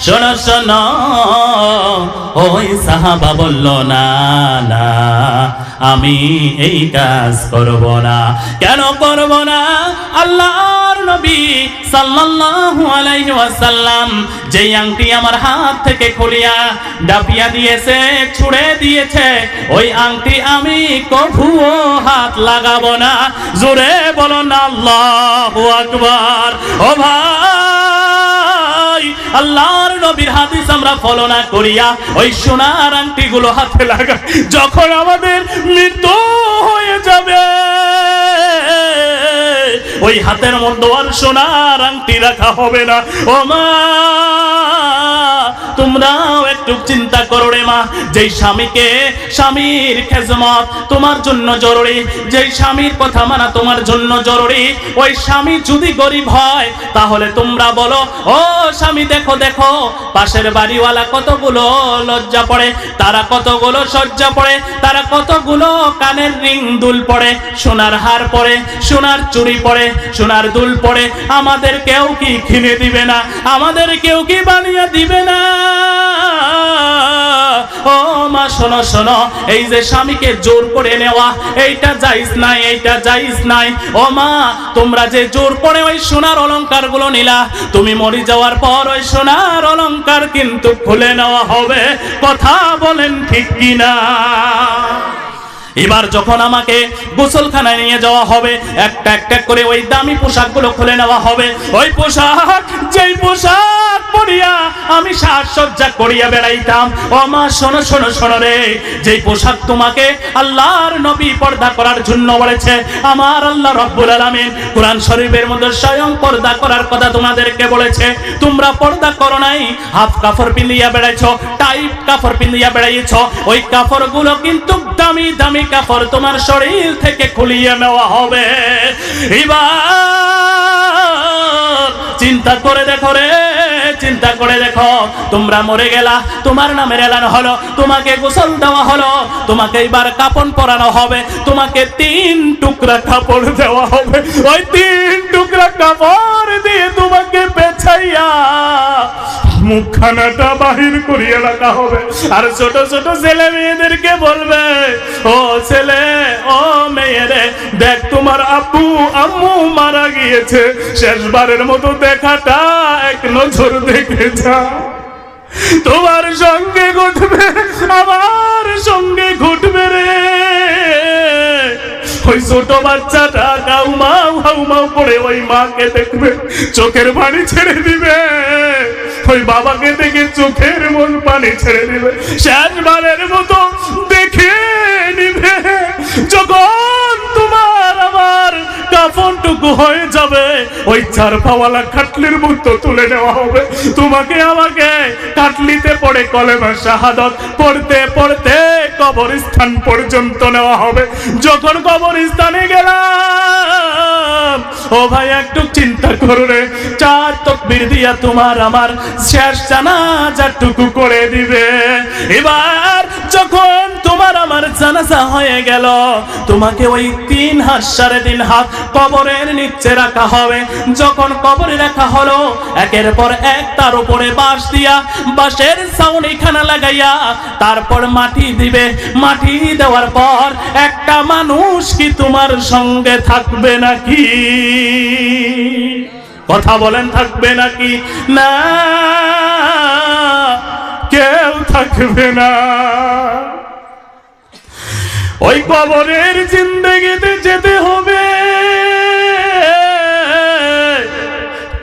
শোনো শোনো, ওই সাহাবা বলল, না না, আমি এই কাজ করব না। কেন করব না? আল্লাহর নবী সাল্লাল্লাহু আলাইহি ওয়াসাল্লাম যেই আংটি আমার হাত থেকে খুলিয়া ডাপিয়া দিয়েছে, ছুঁড়ে দিয়েছে, ওই আংটি আমি কভুও হাত লাগাবো না। জোরে বলো না আল্লাহু আকবার। ও ভাই, আল্লাহর নবীর হাদিস আমরা ফলো না করিয়া ওই সোনার আংটিগুলো হাতে লাগাই, যখন আমাদের মৃত্যু হয়ে যাবে ওই হাতের মধ্যে আর সোনার আংটি রাখা হবে না। ও মা, তোমরাও একটু চিন্তা করো রে মা, যেই স্বামীকে, স্বামীর খেজমত তোমার জন্য জরুরি, যেই স্বামীর কথা মানা তোমার জন্য জরুরি, ওই স্বামী যদি গরিব হয় তাহলে তোমরা বলো, ও স্বামী দেখো দেখো পাশের বাড়িওয়ালা কতগুলো লজ্জা পড়ে, তারা কতগুলো সজ্জা পড়ে, তারা কতগুলো কানের রিং দুল পড়ে, সোনার হার পড়ে, সোনার চুড়ি পড়ে, সোনার দুল পড়ে, আমাদের কেউ কি কিনে দিবে না? আমাদের কেউ কি বানিয়ে দিবে না? ও মা শোনো শোনো, এই যে স্বামীকে জোর করে নেওয়া, এইটা জায়েজ নাই, এইটা জায়েজ নাই। ও মা, তোমরা যে জোর করে ওই সোনার অলংকার গুলো নিলা, তুমি মরে যাওয়ার পর ওই সোনার অলংকার কিন্তু খুলে নেওয়া হবে। কথা বলেন ঠিক কিনা? এবার যখন আমাকে গোসলখানায় নিয়ে যাওয়া হবে, একটা একটা করে ওই দামি পোশাকগুলো খুলে নেওয়া হবে। ওই পোশাক, যেই পোশাক পরিয়া আমি সাজসজ্জা করিয়া বেড়াইতাম, ও মা শোনো শোনো শোনো রে, যেই পোশাক তোমাকে আল্লাহর নবী পর্দা করার জন্য বলেছে, আমার আল্লাহ রব্বুল আলামিন কোরআন শরীফের মধ্যে স্বয়ং পর্দা করার কথা তোমাদেরকে বলেছে, তোমরা পর্দা করো নাই, হাফ কাপড় পিন্দিয়া বেড়াইছো, টাইট কাপড় পিন্দিয়া বেড়াইছো, ওই কাপড়গুলো কিন্তু দামি দামি কাপড় তোমার শরীর থেকে খুলিয়ে নেওয়া হবে। এবার চিন্তা করে দেখো রে, চিন্তা করে দেখো, তোমরা মরে গেলা, তোমার নামের এলান হলো, তোমাকে গোসল দেওয়া হলো, তোমাকে এবার কাপড় পরানো হবে, তোমাকে 3 টুকরা কাপড় দেওয়া হবে, ওই 3 টুকরা কাপড় দিয়ে তোমাকে পেছাইয়া মুখখানাটা বাহির করিয়ে রাখা হবে। আর ছোট ছোট ছেলে মেয়েদেরকে বলবে, ও ছেলে, ও মেয়েরে, দেখ তোমার আব্বু আম্মু মারা গিয়েছে, শেষবারের মতো দেখাটা এক নজর দেখে যা, তোমার সঙ্গে ঘটবে, আমার সঙ্গে ঘটবে রে। ওই ছোট বাচ্চাটা হাউমাউ হাউমাউ করে ওই মাকে দেখবে, চোখের পানি ছেড়ে দিবে, ওই বাবাকে দেখে চোখের মন পানি ছেড়ে দিবে, শেষবারের মতো দেখে নিবে। যখন তোমার আমার কাফনটুকু হয়ে যাবে, ওই 4 পাওয়ালা খাটলির মতো তুলে নেওয়া হবে, তোমাকে আমাকে খাটলিতে পড়ে কলেমা শাহাদাত পড়তে পড়তে কবরস্থান পর্যন্ত নেওয়া হবে। যখন কবরস্থানে গেলাম, ও ভাই একটু চিন্তা করো রে, 4 তাকবীর দিয়া তোমার আমার শেষ জানাজাটুকু করে দিবে। এবার যখন তোমার আমার জানাজা হয়ে গেল, তোমাকে ওই 3 হাত 3.5 হাত কবরের নিচে রাখা হবে। যখন কবরে রাখা হলো, একের পর এক তার উপরে বাঁশ দিয়া, বাঁশের ছাউনিখানা লাগাইয়া তারপর মাটি দিবে। মাটি দেওয়ার পর একটা মানুষ কি তোমার সঙ্গে থাকবে নাকি? কথা বলেন, থাকবে নাকি? না, কেউ থাকবে না। ওই কবরের জিন্দেগিতে যেতে হবে।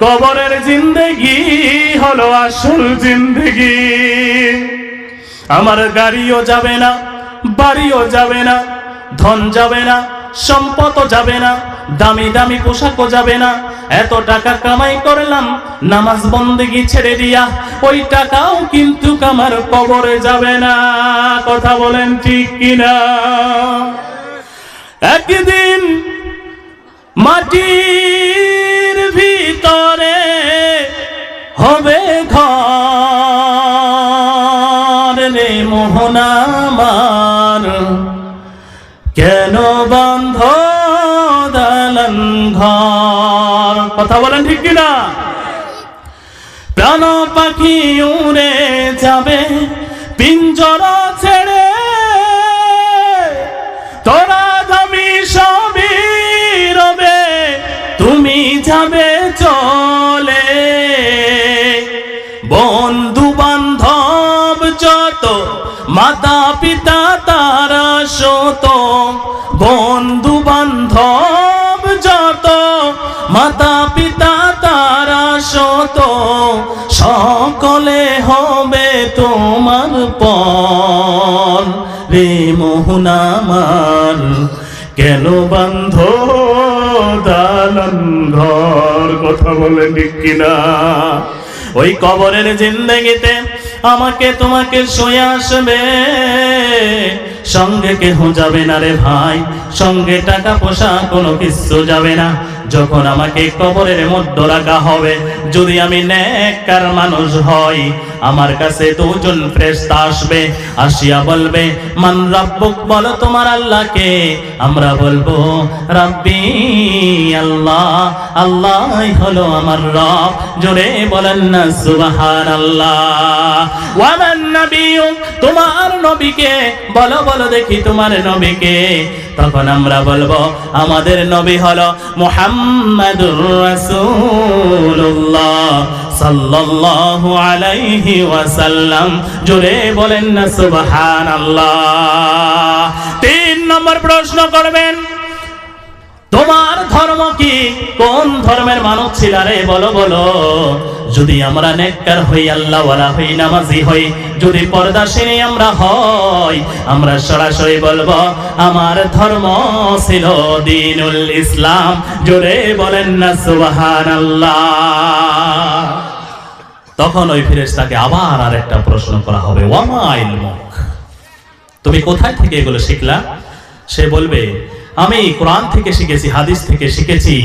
কবরের জিন্দেগি হলো আসল জিন্দেগি। আমার গাড়িও যাবে না, বাড়িও যাবে না, ধন যাবে না, সম্পদও যাবে না, দামি দামি পোশাকও যাবে না। এত টাকা কামাই করলাম নামাজ বন্দেগি ছেড়ে দিয়া, ওই টাকাও কিন্তু আমার কবরে যাবে না। কথা বলেন ঠিক কিনা? একদিন মাটির ভিতরে হবে ঘর রে মোহনামার, কেন বন্ধ দালান ঘর? কথা বলেন ঠিক কিনা? কোন পাখি উড়ে যাবে পিঞ্জরা ছেড়ে, তোরা আমি সবই রবে, তুমি যাবে চলে। বন্ধু বান্ধব যত, মাতা পিতা তারা শত, বন্ধু বান্ধব যত, মাতা পিতা তারা শত, সকলে হবে তোমার পর। রে মোহন আমার কেন বান্ধ দালান ঘর? কথা বলে ঠিক কিনা? ওই কবরের জিন্দেগিতে আমাকে তোমাকে শুয়ে আসবে, সঙ্গে কেহ যাবে না রে ভাই, সঙ্গে টাকা পয়সা কোনো কিছু যাবে না। যখন আমাকে কবরের মধ্যে রাখা হবে, যদি আমি নেককার মানুষ হই, আমার কাছে দুজন ফেরেশতা আসবে, আসিয়া বলবে মান রাব্বুক, বলো তোমার আল্লাহকে। আমরা বলবো রাব্বি আল্লাহ, আল্লাহই হলো আমার রব। জোরে বলেন না সুবহানাল্লাহ। ওয়া মান নাবিয়্যুক, তোমার নবীকে বলো, বলো দেখি তোমার নবীকে। তখন আমরা বলবো আমাদের নবী হলো মুহাম্মাদুর রাসূলুল্লাহ সাল্লাল্লাহু আলাইহি ওয়াসাল্লাম। জোরে বলেন না সুবহানাল্লাহ। 3 নম্বর প্রশ্ন করবেন, তোমার ধর্ম কি? কোন ধর্মের মানুষ ছিল রে? বলো বলো। যদি আমরা নেককার হই, আল্লাহওয়ালা হই, নামাজি হই, যদি পর্দাশীনী আমরা হই, আমরা সরাসরি বলবো আমার ধর্ম ছিল দ্বীনুল ইসলাম। জোরে বলেন না সুবহানাল্লাহ। তখন ওই ফেরেশতাকে আবার আরেকটা প্রশ্ন করা হবে, ওয়ামা ইলমুক, তুমি কোথায় থেকে এগুলো শিখলা? সে বলবে আমি কোরআন থেকে শিখেছি, হাদিস থেকে শিখেছি,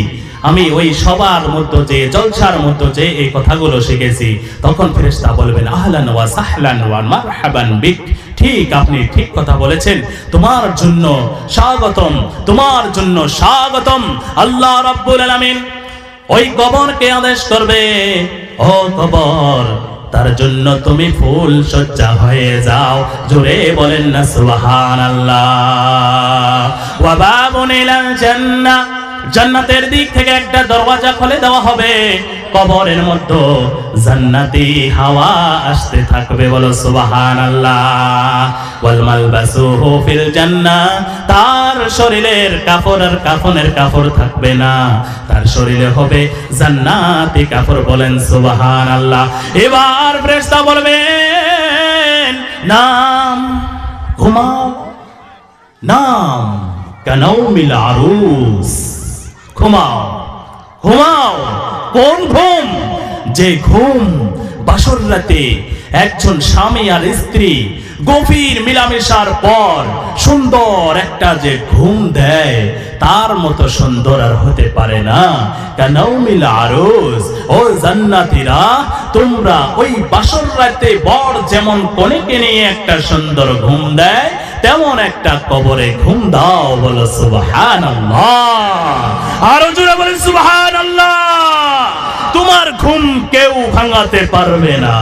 আমি ওই সবার মধ্যে যে জলসার মধ্যে যে এই কথাগুলো শিখেছি। তখন ফেরেশতা বলবেন আহলান ওয়া সাহলান ওয়া মারহাবান বিক, ঠিক আপনি ঠিক কথা বলেছেন, তোমার জন্য স্বাগতম, তোমার জন্য স্বাগতম। আল্লাহ রাব্বুল আলামিন ওই কবরকে আদেশ করবে, ও কবর, তার জন্য তুমি ফুল সজ্জা হয়ে যাও। জোরে বলেন না সুবহানাল্লাহ। ওয়া বাবুন ইলাল জান্নাহ, জান্নাতের দিক থেকে একটা দরওয়াজা খুলে দেওয়া হবে, কবরের মধ্যে জান্নাতি হাওয়া আসতে থাকবে। বলো সুবহানাল্লাহ। ওয়াল মালবাসুহু ফিল জান্নাহ, তার শরীরের কাপড় আর কাফনের কাপড় থাকবে না, তার শরীরে হবে জান্নাতি কাপড়। বলেন সুবহানাল্লাহ। এবার ফেরেশতা বলবেন নাম, ঘুমাও, নাম কানাউমিল আরুস, ঘুমাও, ঘুমাও। কোন ঘুম? যে ঘুম বাসর রাতে একজন স্বামী আর স্ত্রী গভীর মিলামেশার পর সুন্দর একটা যে ঘুম দেয়, তার মতো সুন্দর আর হতে পারে না। কানাউমিল আরুস, ও জান্নাতীরা, তোমরা ওই বাসর রাতে বর যেমন কনেকে নিয়ে একটা সুন্দর ঘুম দেয়, তেমন একটা কবরে ঘুম দাও। বলো সুবহানাল্লাহ। আরো জোরে বলেন সুবহানাল্লাহ। তোমার ঘুম কেউ ভাঙাতে পারবে না।